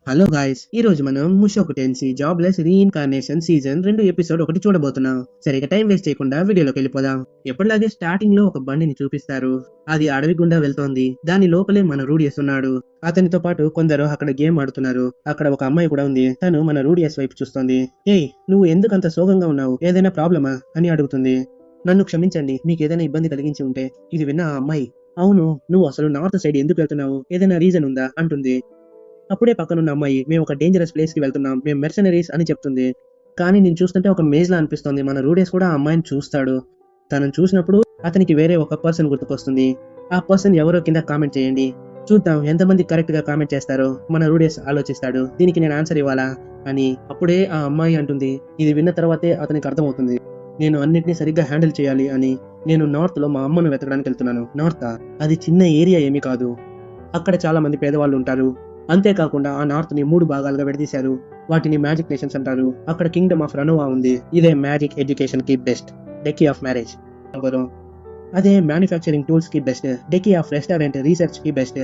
Hello guys, ఈ రోజు మనం Mushoku Tensei jobless reincarnation season 2 episode 1 చూడబోతున్నాం. సరే, ఇక టైం వేస్ట్ చేయకుండా వీడియోలోకి వెళ్ళిపోదాం. ఎప్పటిలాగే స్టార్టింగ్ లో ఒక బండిని చూపిస్తారు. అది అడవి గుండా వెళ్తోంది. దాని లోపలే మన రూడియస్ ఉన్నాడు. అతనితో పాటు కొందరు అక్కడ గేమ్ ఆడుతున్నారు. అక్కడ ఒక అమ్మాయి కూడా ఉంది. తను మన రూడియస్ వైపు చూస్తోంది. ఏయ్, నువ్వు ఎందుకు అంత సోగంగా ఉన్నావు? ఏదైనా ప్రాబ్లమా అని అడుగుతుంది. నన్ను క్షమించండి, మీకు ఏదైనా ఇబ్బంది కలిగించి ఉంటే. ఇది విన్న ఆ అమ్మాయి, అవును, నువ్వు అసలు నార్త్ సైడ్ ఎందుకు వెళ్తున్నావు? ఏదైనా రీజన్ ఉందా అంటుంది. అప్పుడే పక్కనున్న అమ్మాయి, మేము ఒక డేంజరస్ ప్లేస్ కి వెళ్తున్నాం, మేము మెర్సనరీస్ అని చెప్తుంది. కానీ నేను చూస్తుంటే ఒక మేజ్ లా అనిపిస్తుంది. మన రూడేస్ కూడా ఆ అమ్మాయిని చూస్తాడు. తనను చూసినప్పుడు అతనికి వేరే ఒక పర్సన్ గుర్తుకొస్తుంది. ఆ పర్సన్ ఎవరో కింద కామెంట్ చేయండి. చూద్దాం ఎంతమంది కరెక్ట్ గా కామెంట్ చేస్తారో. మన రూడేస్ ఆలోచిస్తాడు, దీనికి నేను ఆన్సర్ ఇవ్వాలా అని. అప్పుడే ఆ అమ్మాయి అంటుంది. ఇది విన్న తర్వాతే అతనికి అర్థమవుతుంది, నేను అన్నిటినీ సరిగ్గా హ్యాండిల్ చేయాలి అని. నేను నార్త్ లో మా అమ్మను వెతకడానికి వెళ్తున్నాను. నార్త్ అది చిన్న ఏరియా ఏమీ కాదు. అక్కడ చాలా మంది పేదవాళ్ళు ఉంటారు. అంతేకాకుండా ఆ నార్త్ ని 3 భాగాలుగా విడదీశారు. వాటిని మ్యాజిక్ నేషన్స్ అంటారు. అక్కడ కింగ్డమ్ ఆఫ్ రనోవా ఉంది. ఇదే మ్యాజిక్ ఎడ్యుకేషన్ కి బెస్ట్. డెకీ ఆఫ్ మ్యారేజ్ ఎవరు? అదే మ్యానుఫ్యాక్చరింగ్ టూల్స్ కి బెస్ట్. డెకీ ఆఫ్ రెస్టారెంట్ రీసెర్చ్ కి బెస్ట్.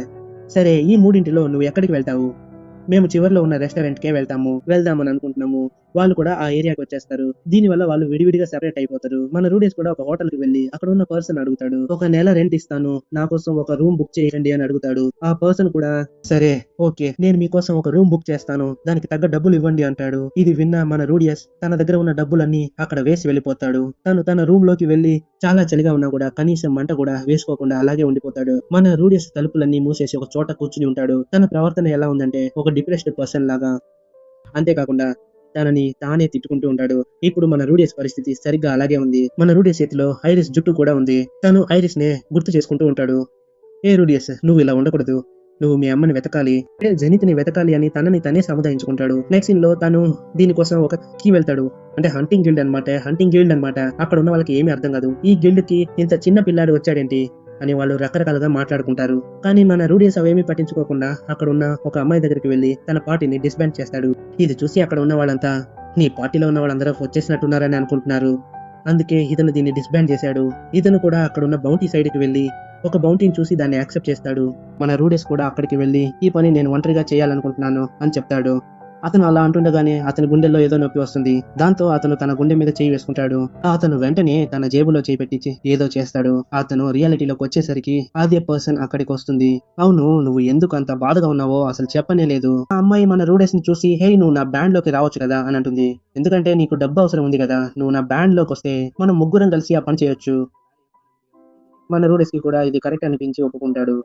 సరే, ఈ మూడింటిలో నువ్వు ఎక్కడికి వెళ్తావు? మేము చివర్లో ఉన్న రెస్టారెంట్ కే వెళ్దామని అనుకుంటున్నాము. వాళ్ళు కూడా ఆ ఏరియాకి వచ్చేస్తారు. దీనివల్ల వాళ్ళు విడివిడిగా సెపరేట్ అయిపోతారు. మన రూడేస్ కూడా ఒక హోటల్ కి వెళ్ళి అక్కడ ఉన్న పర్సన్ అడుగుతాడు, ఒక నెల రెంట్ ఇస్తాను, నా కోసం ఒక రూమ్ బుక్ చేయండి అని అడుగుతాడు. ఆ పర్సన్ కూడా, సరే ఓకే, నేను మీకోసం ఒక రూమ్ బుక్ చేస్తాను, దానికి తగ్గ డబ్బులు ఇవ్వండి అంటాడు. ఇది విన్న మన రూడియస్ తన దగ్గర ఉన్న డబ్బులన్నీ అక్కడ వేసి వెళ్ళిపోతాడు. తన రూమ్ లోకి వెళ్లి చాలా చలిగా ఉన్నా కూడా కనీసం మంట కూడా వేసుకోకుండా అలాగే ఉండిపోతాడు. మన రూడియస్ తలుపులన్నీ మూసేసి ఒక చోట కూర్చుని ఉంటాడు. తన ప్రవర్తన ఎలా ఉందంటే ఒక డిప్రెస్డ్ పర్సన్ లాగా. అంతేకాకుండా తనని తానే తిట్టుకుంటూ ఉంటాడు. ఇప్పుడు మన రూడియస్ పరిస్థితి సరిగ్గా అలాగే ఉంది. మన రూడియస్ చేతిలో ఐరిస్ జుట్టు కూడా ఉంది. తను ఐరిస్ నే గుర్తు చేసుకుంటూ ఉంటాడు. ఏ రూడియస్, నువ్వు ఇలా ఉండకూడదు, నువ్వు మీ అమ్మని వెతకాలి, జనిత్ ని వెతకాలి అని తనని తనే సముదాయించుకుంటాడు. నెక్స్ట్ సీన్ లో తను దీనికోసం ఒక కీ వెళ్తాడు. అంటే హంటింగ్ గిల్డ్ అనమాట. అక్కడ ఉన్న వాళ్ళకి ఏమీ అర్థం కాదు. ఈ గిల్డ్ కి ఇంత చిన్న పిల్లాడు వచ్చాడేంటి అని వాళ్ళు రకరకాలుగా మాట్లాడుకుంటారు. కానీ మన రూడియస్ అవేమీ పట్టించుకోకుండా అక్కడ ఉన్న ఒక అమ్మాయి దగ్గరికి వెళ్లి తన పార్టీని డిస్బాండ్ చేస్తాడు. ఇది చూసి అక్కడ ఉన్న వాళ్ళంతా, నీ పార్టీలో ఉన్న వాళ్ళందరూ వచ్చేసినట్టున్నారని అనుకుంటున్నారు, అందుకే ఇతను దీన్ని డిస్బాండ్ చేశాడు. ఇతను కూడా అక్కడ ఉన్న బౌంటీ సైడ్ కి వెళ్లి ఒక బౌంటీని చూసి దాన్ని యాక్సెప్ట్ చేస్తాడు. మన రూడేస్ కూడా అక్కడికి వెళ్లి ఈ పని నేను ఒంటరిగా చేయాలనుకుంటున్నాను అని చెప్తాడు. అతను అలా అంటుండగానే అతని గుండెల్లో ఏదో నొప్పి వస్తుంది. దాంతో అతను తన గుండె మీద చేయి వేసుకుంటాడు. అతను వెంటనే తన జేబులో చేయి పెట్టి ఏదో చేస్తాడు. అతను రియాలిటీలోకి వచ్చేసరికి అదే పర్సన్ అక్కడికి వస్తుంది. అవును, నువ్వు ఎందుకు అంత బాధగా ఉన్నావో అసలు చెప్పనే లేదు. ఆ అమ్మాయి మన రూడేస్ ని చూసి, హే, నువ్వు నా బ్యాండ్ లోకి రావచ్చు కదా అని అంటుంది. ఎందుకంటే నీకు డబ్బు అవసరం ఉంది కదా, నువ్వు నా బ్యాండ్ లోకి వస్తే మనం ముగ్గురం కలిసి ఆ పని చేయొచ్చు. మన రూడెస్ కి కూడా ఇది కరెక్ట్ అనిపించి ఒప్పుకుంటాడు.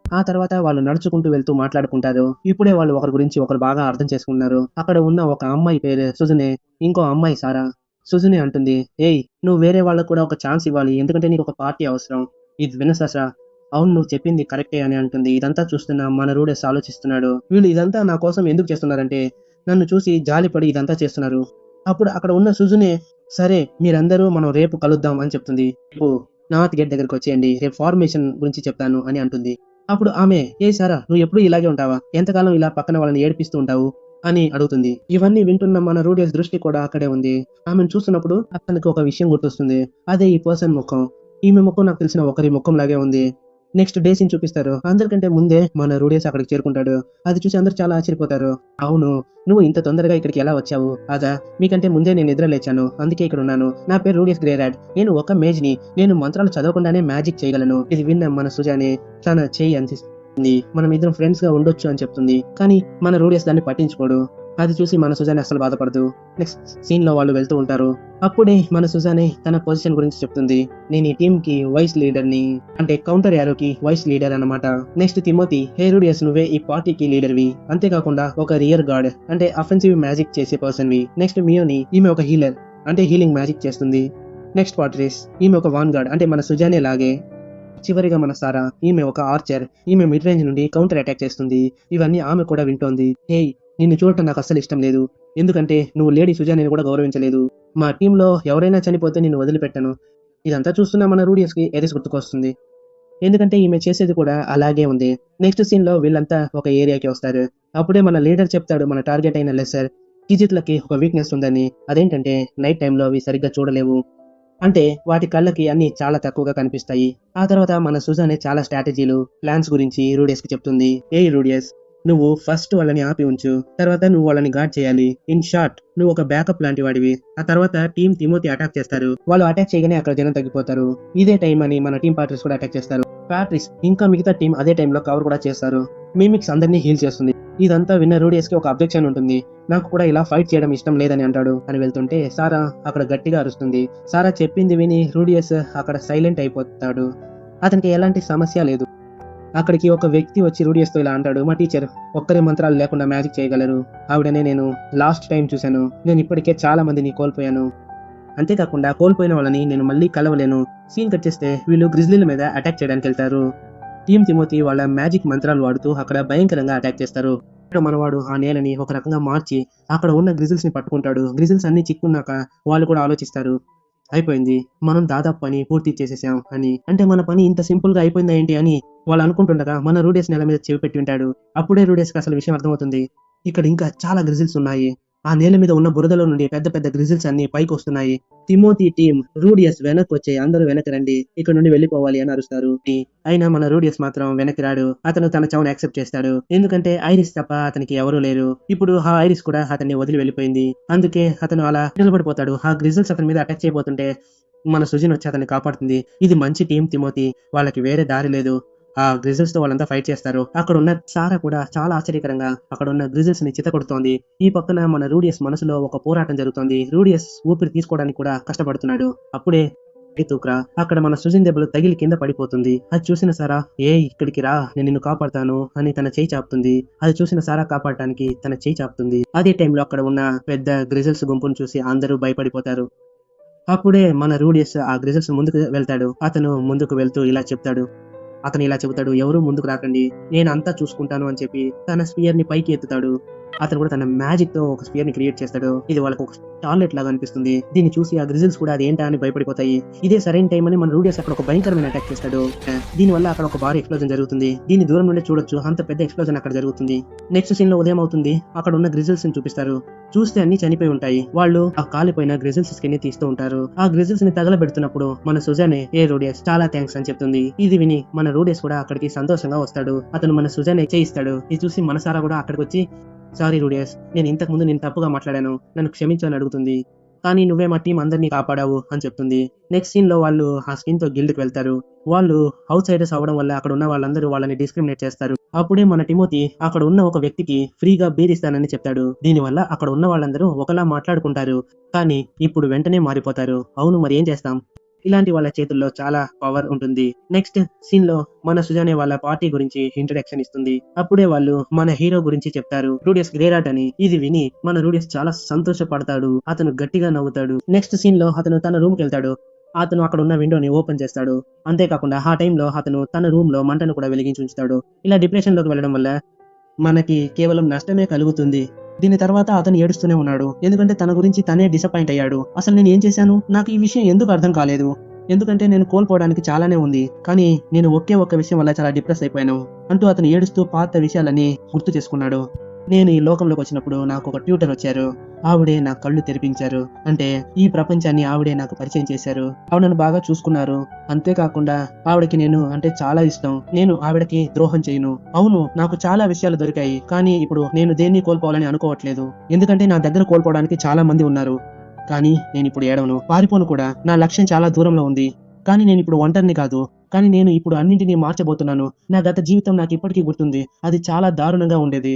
ఆ తర్వాత వాళ్ళు నడుచుకుంటూ వెళ్తూ మాట్లాడుకుంటారు. ఇప్పుడే వాళ్ళు ఒకరి గురించి ఒకరు బాగా అర్థం చేసుకున్నారు. అక్కడ ఉన్న ఒక అమ్మాయి పేరు సుజనే, ఇంకో అమ్మాయి సారా. సుజనే అంటుంది, ఏయ్, నువ్వు వేరే వాళ్ళకు కూడా ఒక ఛాన్స్ ఇవ్వాలి, ఎందుకంటే నీకు ఒక పార్టీ అవసరం. ఇది విన ససా, అవును, నువ్వు చెప్పింది కరెక్టే అని అంటుంది. ఇదంతా చూస్తున్న మన రూడెస్ ఆలోచిస్తున్నాడు, వీళ్ళు ఇదంతా నా కోసం ఎందుకు చేస్తున్నారంటే నన్ను చూసి జాలిపడి ఇదంతా చేస్తున్నారు. అప్పుడు అక్కడ ఉన్న సుజునే, సరే మీరందరూ మనం రేపు కలుద్దాం అని చెప్తుంది. రేపు నార్త్ గేట్ దగ్గరికి వచ్చేయండి, రేపు ఫార్మేషన్ గురించి చెప్తాను అని అంటుంది. అప్పుడు ఆమె, ఏ సారా, నువ్వు ఎప్పుడు ఇలాగే ఉంటావా? ఎంతకాలం ఇలా పక్కన వాళ్ళని ఏడిపిస్తూ ఉంటావు అని అడుగుతుంది. ఇవన్నీ వింటున్న మన రూడియస్ దృష్టి కూడా అక్కడే ఉంది. ఆమెను చూస్తున్నప్పుడు అతనికి ఒక విషయం గుర్తొస్తుంది. అదే ఈ పర్సన్ ముఖం. ఈమె ముఖం నాకు తెలిసిన ఒకరి ముఖం లాగే ఉంది. నెక్స్ట్ డే సీన్ చూపిస్తారు. అందరికంటే ముందే మన రూడియస్ అక్కడికి చేరుకుంటాడు. అది చూసి అందరు చాలా ఆశ్చర్యపోతారు. అవును, నువ్వు ఇంత తొందరగా ఇక్కడికి ఎలా వచ్చావు? అదా, మీకంటే ముందే నేను నిద్ర లేచాను, అందుకే ఇక్కడ ఉన్నాను. నా పేరు రూడియస్ గ్రేరాడ్, నేను ఒక మేజ్ ని, నేను మంత్రాలు చదవకుండానే మ్యాజిక్ చేయగలను. ఇది విన్న మన సుజానే తన చేయి అందిస్తుంది. మనం ఇద్దరం ఫ్రెండ్స్ గా ఉండొచ్చు అని చెప్తుంది. కానీ మన రూడియస్ దాన్ని పట్టించుకోడు. అది చూసి మన సుజానే అసలు బాధపడదు. నెక్స్ట్ సీన్ లో వాళ్ళు వెళ్తూ ఉంటారు. అప్పుడే మన సుజానే తన పొజిషన్ గురించి చెప్తుంది. నేను ఈ టీమ్ కి వైస్ లీడర్ ని, అంటే కౌంటర్ యారోకి వైస్ లీడర్ అన్నమాట. నెక్స్ట్ తిమోతి, హేరుడియస్, నువ్వే ఈ పార్టీకి లీడర్ వి, అంతేకాకుండా ఒక రియర్ గార్డ్, అంటే అఫెన్సివ్ మ్యాజిక్ చేసే పర్సన్ వి. నెక్స్ట్ మియోని, ఈమె ఒక హీలర్, అంటే హీలింగ్ మ్యాజిక్ చేస్తుంది. నెక్స్ట్ పాట్రిస్, ఈమె ఒక వాన్ గార్డ్, అంటే మన సుజానే లాగే. చివరిగా మన సారా, ఈమె ఒక ఆర్చర్, ఈమె మిడ్ రేంజ్ నుండి కౌంటర్ అటాక్ చేస్తుంది. ఇవన్నీ ఆమె కూడా వింటోంది. హేయ్, నిన్ను చూడటం నాకు అస్సలు ఇష్టం లేదు, ఎందుకంటే నువ్వు లేడీ సుజాని కూడా గౌరవించలేదు. మా టీంలో ఎవరైనా చనిపోతే నిన్ను వదిలిపెట్టను. ఇదంతా చూస్తున్న మన రూడియస్ కి ఎరిస్ గుర్తుకొస్తుంది, ఎందుకంటే ఈమె చేసేది కూడా అలాగే ఉంది. నెక్స్ట్ సీన్ లో వీళ్ళంతా ఒక ఏరియాకి వస్తారు. అప్పుడే మన లీడర్ చెప్తాడు, మన టార్గెట్ అయిన లెసర్ కిజిత్లకి ఒక వీక్నెస్ ఉందని. అదేంటంటే నైట్ టైంలో అవి సరిగ్గా చూడలేవు, అంటే వాటి కళ్ళకి అన్ని చాలా తక్కువగా కనిపిస్తాయి. ఆ తర్వాత మన సుజానే చాలా స్ట్రాటజీలు, ప్లాన్స్ గురించి రూడియస్ కి చెప్తుంది. ఏ రూడియస్, నువ్వు ఫస్ట్ వాళ్ళని ఆపి ఉంచు, తర్వాత నువ్వు వాళ్ళని గార్డ్ చేయాలి. ఇన్ షార్ట్, నువ్వు ఒక బ్యాకప్ లాంటి వాడివి. ఆ తర్వాత టీం తిమోతి అటాక్ చేస్తారు. వాళ్ళు అటాక్ చేయగానే అక్కడ జనం తగ్గిపోతారు. ఇదే టైం అని మన టీం పార్ట్నర్స్ కూడా అటాక్ చేస్తారు. ప్యాట్రిస్ ఇంకా మిగతా టీం అదే టైంలో కవర్ కూడా చేస్తారు. మిమిక్స్ అందరినీ హీల్ చేస్తుంది. ఇదంతా విన్న రూడియస్ కి ఒక అబ్జెక్షన్ ఉంటుంది. నాకు కూడా ఇలా ఫైట్ చేయడం ఇష్టం లేదని అంటాడు. అని వెళ్తుంటే సారా అక్కడ గట్టిగా అరుస్తుంది. సారా చెప్పింది విని రూడియస్ అక్కడ సైలెంట్ అయిపోతాడు. అతనికి ఎలాంటి సమస్య లేదు. అక్కడికి ఒక వ్యక్తి వచ్చి రూడియస్ తో ఇలా అంటాడు, మా టీచర్ ఒక్కరి మంత్రాలు లేకుండా మ్యాజిక్ చేయగలరు. ఆవిడనే నేను లాస్ట్ టైం చూశాను. నేను ఇప్పటికే చాలా మందిని కోల్పోయాను. అంతేకాకుండా కోల్పోయిన వాళ్ళని నేను మళ్ళీ కలవలేను. సీన్ కట్ చేస్తే వీళ్ళు గ్రిజ్లీల మీద అటాక్ చేయడానికి వెళ్తారు. టీం తిమోతి వాళ్ళ మ్యాజిక్ మంత్రాలు వాడుతూ అక్కడ భయంకరంగా అటాక్ చేస్తారు. మనవాడు ఆ నేలని ఒక రకంగా మార్చి అక్కడ ఉన్న గ్రిజిల్స్ ని పట్టుకుంటాడు. గ్రిజిల్స్ అన్ని చిక్కున్నాక వాళ్ళు కూడా ఆలోచిస్తారు, అయిపోయింది, మనం దాదాపు పని పూర్తి చేసేసాం అని. అంటే మన పని ఇంత సింపుల్ గా అయిపోయిందా ఏంటి అని వాళ్ళు అనుకుంటుండగా మన రూడియస్ నేల మీద చెవి పెట్టి ఉంటాడు. అప్పుడే రూడియస్ కి అసలు విషయం అర్థమవుతుంది. ఇక్కడ ఇంకా చాలా గ్రిజిల్స్ ఉన్నాయి. ఆ నేల మీద ఉన్న బురదలో నుండి పెద్ద పెద్ద గ్రిజిల్స్ అన్ని పైకి వస్తున్నాయి. తిమోతి టీం రూడియస్ వెనక్కి వచ్చే అందరూ వెనక్కి రండి, ఇక్కడ నుండి వెళ్ళిపోవాలి అని అరుస్తారు. అయినా మన రూడియస్ మాత్రం వెనక్కి రాడు. అతను తన చావును యాక్సెప్ట్ చేస్తాడు. ఎందుకంటే ఐరిస్ తప్ప అతనికి ఎవరూ లేరు. ఇప్పుడు ఆ ఐరిస్ కూడా అతన్ని వదిలి వెళ్ళిపోయింది. అందుకే అతను అలా నిలబడిపోతాడు. ఆ గ్రిజిల్స్ అతని మీద అటాక్ చేయబోతుంటే మన సుజిన్ వచ్చి అతన్ని కాపాడుతుంది. ఇది మంచి టీం తిమోతి, వాళ్ళకి వేరే దారి లేదు. ఆ గ్రిజిల్స్ తో వాళ్ళంతా ఫైట్ చేస్తారు. అక్కడ ఉన్న సారా కూడా చాలా ఆశ్చర్యకరంగా అక్కడ ఉన్న గ్రిజిల్స్ ని చితకొడుతోంది. ఈ పక్కన మన రూడియస్ మనసులో ఒక పోరాటం జరుగుతోంది. రూడియస్ ఊపిరి తీసుకోవడానికి కూడా కష్టపడుతున్నాడు. అప్పుడే తూక్రా అక్కడ మన సుజిన్ దెబ్బలు తగిలి కింద పడిపోతుంది. అది చూసిన సారా, ఇక్కడికి రా, నేను నిన్ను కాపాడుతాను అని తన చేయి చాపుతుంది. అది చూసిన సారా కాపాడటానికి తన చేయి చాపుతుంది. అదే టైంలో అక్కడ ఉన్న పెద్ద గ్రిజిల్స్ గుంపును చూసి అందరూ భయపడిపోతారు. అప్పుడే మన రూడియస్ ఆ గ్రిజిల్స్ ముందుకు వెళ్తాడు. అతను ముందుకు వెళ్తూ ఇలా చెబుతాడు, ఎవరు ముందుకు రాకండి, నేను అంతా చూసుకుంటాను అని చెప్పి తన స్పియర్ ని పైకి ఎత్తుతాడు. అతను కూడా తన మ్యాజిక్ తో ఒక స్పియర్ ని క్రియేట్ చేస్తాడు. ఇది వాళ్ళకి ఒక టార్లెట్ లాగా అనిపిస్తుంది. దీన్ని చూసి ఆ గ్రిజిల్స్ కూడా అది ఏంటా అని భయపడిపోతాయి. ఇదే సరైన టైం అని మన రూడియస్ అక్కడ ఒక భయంకరమైన అటాక్ చేస్తాడు. దీని వల్ల అక్కడ ఒక భారీ ఎక్స్ప్లోజన్ జరుగుతుంది. దీన్ని దూరం నుండి చూడొచ్చు, అంత పెద్ద ఎక్స్ప్లోజన్ అక్కడ జరుగుతుంది. నెక్స్ట్ సీన్ లో ఉదయం అవుతుంది. అక్కడ ఉన్న గ్రిజిల్స్ ని చూపిస్తారు. చూస్తే అన్ని చనిపోయి ఉంటాయి. వాళ్ళు ఆ కాలిపోయిన గ్రిజిల్స్ స్కిన్ ని తీస్తూ ఉంటారు. ఆ గ్రిజిల్స్ ని తగలబెడుతున్నప్పుడు మన సుజానే రూడియస్ చాలా థ్యాంక్స్ అని చెప్తుంది. ఇది విని మన రూడియస్ కూడా అక్కడికి సంతోషంగా వస్తాడు. అతను మన సుజానే చేయిస్తాడు. ఇది చూసి మనసారా కూడా అక్కడికి వచ్చి, సారీ రూడియస్, నేను ఇంతకు ముందు నేను తప్పుగా మాట్లాడాను, నన్ను క్షమించు అని అడుగుతుంది. కానీ నువ్వే మా టీం అందరినీ కాపాడావు అని చెప్తుంది. నెక్స్ట్ సీన్ లో వాళ్ళు ఆ స్కిన్ తో గిల్డ్కి వెళ్తారు. వాళ్ళు అవుట్ సైడర్స్ అవడం వల్ల అక్కడ ఉన్న వాళ్ళందరూ వాళ్ళని డిస్క్రిమినేట్ చేస్తారు. అప్పుడే మన తిమోతి అక్కడ ఉన్న ఒక వ్యక్తికి ఫ్రీగా బీర్ ఇస్తానని చెప్తాడు. దీనివల్ల అక్కడ ఉన్న వాళ్ళందరూ ఒకలా మాట్లాడుకుంటారు. కానీ ఇప్పుడు వెంటనే మారిపోతారు. అవును, మరి ఏం చేస్తాం? ఇలాంటి వాళ్ళ చేతుల్లో చాలా పవర్ ఉంటుంది. నెక్స్ట్ సీన్ లో మన సుజానే వాళ్ళ పార్టీ గురించి ఇంట్రడక్షన్ ఇస్తుంది. అప్పుడే వాళ్ళు మన హీరో గురించి చెప్తారు, రూడియస్ గ్రేరాట్ అని. ఇది విని మన రూడియస్ చాలా సంతోషపడతాడు. అతను గట్టిగా నవ్వుతాడు. నెక్స్ట్ సీన్ లో అతను తన రూమ్ కి వెళ్తాడు. అతను అక్కడ ఉన్న విండోని ఓపెన్ చేస్తాడు. అంతేకాకుండా ఆ టైంలో అతను తన రూమ్ లో మంటను కూడా వెలిగించి ఉంచుతాడు. ఇలా డిప్రెషన్ లోకి వెళ్ళడం వల్ల మనకి కేవలం నష్టమే కలుగుతుంది. దీని తర్వాత అతను ఏడుస్తూనే ఉన్నాడు. ఎందుకంటే తన గురించి తనే డిసప్పాయింట్ అయ్యాడు. అసలు నేను ఏం చేశాను, నాకు ఈ విషయం ఎందుకు అర్థం కాలేదు, ఎందుకంటే నేను కోల్పోవడానికి చాలానే ఉంది, కానీ నేను ఒక్క విషయం వల్ల చాలా డిప్రెస్ అయిపోయాను అంటూ అతను ఏడుస్తూ పాత విషయాలని గుర్తు చేసుకున్నాడు. నేను ఈ లోకంలోకి వచ్చినప్పుడు నాకు ఒక ట్యూటర్ వచ్చారు. ఆవిడే నా కళ్ళు తెరిపించారు. అంటే ఈ ప్రపంచాన్ని ఆవిడే నాకు పరిచయం చేశారు. ఆవిడ నన్ను బాగా చూసుకున్నారు. అంతేకాకుండా ఆవిడకి నేను అంటే చాలా ఇష్టం. నేను ఆవిడకి ద్రోహం చేయను. అవును, నాకు చాలా విషయాలు దొరికాయి, కానీ ఇప్పుడు నేను దేన్ని కోల్పోవాలని అనుకోవట్లేదు. ఎందుకంటే నా దగ్గర కోల్పోవడానికి చాలా మంది ఉన్నారు. కానీ నేను ఇప్పుడు ఏడవను, పారిపోను కూడా. నా లక్ష్యం చాలా దూరంలో ఉంది. కానీ నేను ఇప్పుడు ఒంటరిని కాదు, కానీ నేను ఇప్పుడు అన్నింటినీ మార్చబోతున్నాను. నా గత జీవితం నాకు ఇప్పటికీ గుర్తుంది. అది చాలా దారుణంగా ఉండేది.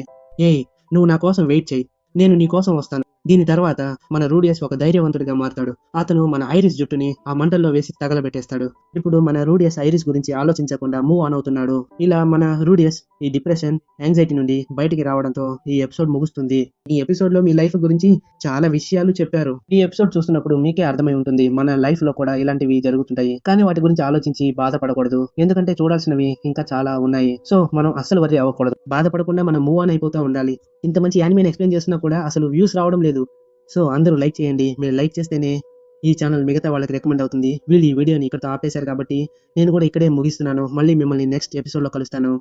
నువ్వు నా కోసం వెయిట్ చేయి, నేను నీ కోసం వస్తాను. దీని తర్వాత మన రూడియస్ ఒక ధైర్యవంతుడిగా మారతాడు. అతను మన ఐరిస్ జుట్టుని ఆ మంటల్లో వేసి తగలబెట్టేస్తాడు. ఇప్పుడు మన రూడియస్ ఐరిస్ గురించి ఆలోచించకుండా మూవ్ ఆన్ అవుతున్నాడు. ఇలా మన రూడియస్ ఈ డిప్రెషన్, యాంగ్జైటీ నుండి బయటికి రావడంతో ఈ ఎపిసోడ్ ముగుస్తుంది. ఈ ఎపిసోడ్ లో మీ లైఫ్ గురించి చాలా విషయాలు చెప్పారు. ఈ ఎపిసోడ్ చూస్తున్నప్పుడు మీకే అర్థమై ఉంటుంది, మన లైఫ్ లో కూడా ఇలాంటివి జరుగుతుంటాయి. కానీ వాటి గురించి ఆలోచించి బాధపడకూడదు. ఎందుకంటే చూడాల్సినవి ఇంకా చాలా ఉన్నాయి. సో మనం అస్సలు వరి అవ్వకూడదు. బాధపడకుండా మనం మూవ్ ఆన్ అయిపోతూ ఉండాలి. ఇంత మంచి యానిమేని ఎక్స్ప్లెయిన్ చేస్తున్నా కూడా అసలు వ్యూస్ రావడం లేదు. సో అందరూ లైక్ చేయండి. మీరు లైక్ చేస్తేనే ఈ ఛానల్ మిగతా వాళ్ళకి రికమెండ్ అవుతుంది. వీళ్ళు ఈ వీడియోని ఇక్కడతో ఆపేశారు కాబట్టి నేను కూడా ఇక్కడే ముగిస్తున్నాను. మళ్ళీ మిమ్మల్ని నెక్స్ట్ ఎపిసోడ్ లో కలుస్తాను.